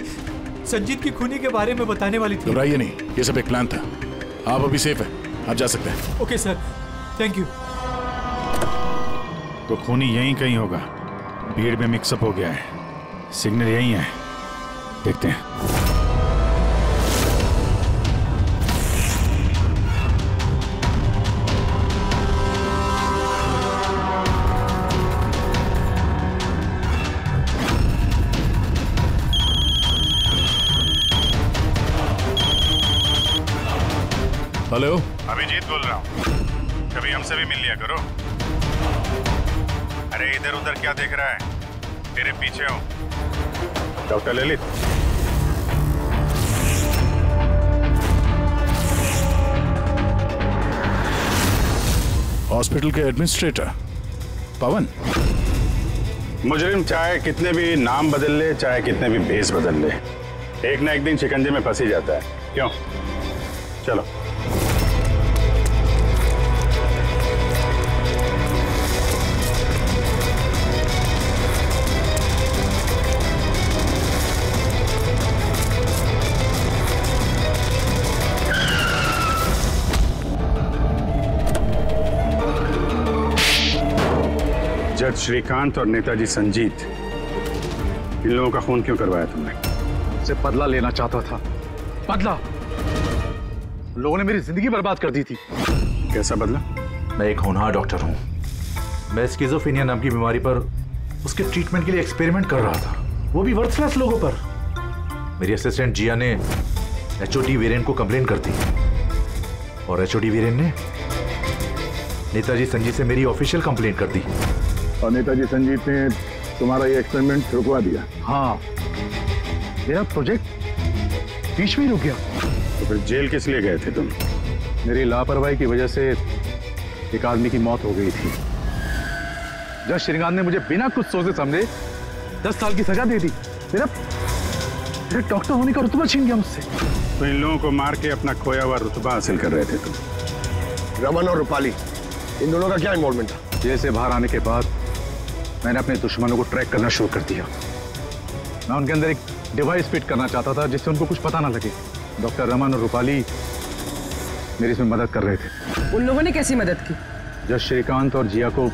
[SPEAKER 8] संजीत की खूनी के बारे में बताने वाली थी।
[SPEAKER 6] घबराइए नहीं, ये सब एक प्लान था। आप अभी सेफ हैं, आप जा सकते हैं।
[SPEAKER 8] Okay sir, thank you.
[SPEAKER 2] तो खूनी यहीं कहीं होगा। भीड़ में मिक्सअप हो गया है। सिग्नल यहीं है, देखते हैं।
[SPEAKER 1] हेलो,
[SPEAKER 2] अभिजीत बोल रहा हूँ। कभी हमसे भी मिल लिया करो। अरे इधर उधर क्या देख रहा है? तेरे पीछे हूँ।
[SPEAKER 24] डॉक्टर ललित,
[SPEAKER 6] हॉस्पिटल के एडमिनिस्ट्रेटर पवन।
[SPEAKER 24] मुजरिम चाहे कितने भी नाम बदल ले, चाहे कितने भी भेस बदल ले, एक ना एक दिन शिकंजे में फंस ही जाता है। क्यों? चलो। जज श्रीकांत और नेताजी संजीत, इन लोगों का खून क्यों करवाया तुमने?
[SPEAKER 18] से बदला लेना चाहता था। बदला? लोगों ने मेरी जिंदगी बर्बाद कर दी थी।
[SPEAKER 24] कैसा बदला?
[SPEAKER 18] मैं एक होनहार डॉक्टर हूं। मैं स्किज़ोफ्रेनिया नाम की बीमारी पर उसके ट्रीटमेंट के लिए एक्सपेरिमेंट कर रहा था, वो भी वर्थलेस लोगों पर। मेरी असिस्टेंट जिया ने एचओडी वीरेन को कंप्लेन कर दी और एचओडी वीरेन ने नेताजी संजीत से मेरी ऑफिशियल कंप्लेंट कर दी।
[SPEAKER 7] और नेताजी संजीत ने तुम्हारा ये एक्सपेरिमेंट रुकवा दिया?
[SPEAKER 18] हाँ, मेरा प्रोजेक्ट बीच में रुक गया।
[SPEAKER 24] तो फिर जेल किस लिए गए थे तुम?
[SPEAKER 18] मेरी लापरवाही की वजह से एक आदमी की मौत हो गई थी। जज श्रीकांत ने मुझे बिना कुछ सोचे समझे 10 साल की सजा दे दी। मेरा डॉक्टर होने का रुतबा छीन गया मुझसे।
[SPEAKER 24] तो इन लोगों को मार के अपना खोया हुआ रुतबा हासिल कर रहे थे तुम।
[SPEAKER 20] रमन और रूपाली, इन दोनों का क्या इन्वॉल्वमेंट था?
[SPEAKER 18] जेल से बाहर आने के बाद मैंने अपने दुश्मनों को ट्रैक करना शुरू कर दिया। मैं उनके अंदर एक डिवाइस फिट करना चाहता था जिससे उनको कुछ पता ना लगे। डॉक्टर रमन और रूपाली मेरी इसमें मदद कर रहे थे।
[SPEAKER 3] उन लोगों ने कैसी मदद की?
[SPEAKER 18] जज श्रीकांत और जिया को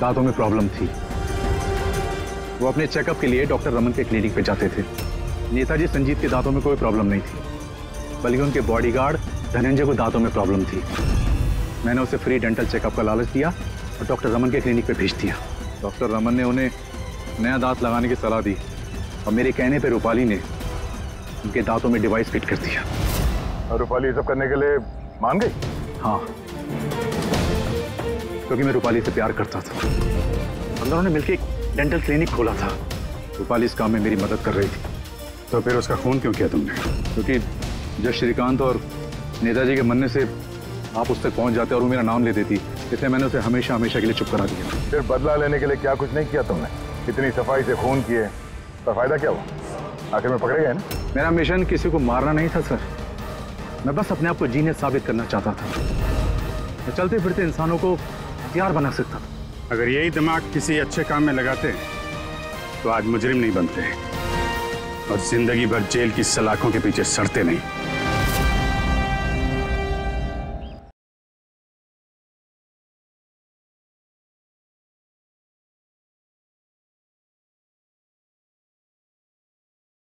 [SPEAKER 18] दांतों में प्रॉब्लम थी। वो अपने चेकअप के लिए डॉक्टर रमन के क्लिनिक पे जाते थे। नेताजी संजीत के दांतों में कोई प्रॉब्लम नहीं थी, बल्कि उनके बॉडीगार्ड धनंजय को दांतों में प्रॉब्लम थी। मैंने उसे फ्री डेंटल चेकअप का लालच दिया और डॉक्टर रमन के क्लिनिक पे भेज दिया। डॉक्टर रमन ने उन्हें नया दांत लगाने की सलाह दी और मेरे कहने पे रूपाली ने उनके दांतों में डिवाइस फिट कर दिया।
[SPEAKER 6] और रूपाली सब करने के लिए मान गई?
[SPEAKER 18] हाँ, क्योंकि मैं रूपाली से प्यार करता था। हम दोनों ने मिलकर एक डेंटल क्लिनिक खोला था। रूपाली इस काम में मेरी मदद कर रही थी।
[SPEAKER 24] तो फिर उसका खून क्यों किया तुमने?
[SPEAKER 18] क्योंकि जब श्रीकांत और नेताजी के मरने से आप उस तक पहुंच जाते और वो मेरा नाम ले देती, इसलिए मैंने उसे हमेशा हमेशा के लिए चुप करा दिया।
[SPEAKER 6] फिर बदला लेने के लिए क्या कुछ नहीं किया तुमने? इतनी सफाई से खून किए तो फायदा क्या हुआ? आखिर में पकड़े गए ना?
[SPEAKER 18] मेरा मिशन किसी को मारना नहीं था सर, मैं बस अपने आप को जीनियस साबित करना चाहता था। मैं चलते फिरते इंसानों को हथियार बना सकता था।
[SPEAKER 24] अगर यही दिमाग किसी अच्छे काम में लगाते तो आज मुजरिम नहीं बनते और जिंदगी भर जेल की सलाखों के पीछे सड़ते नहीं।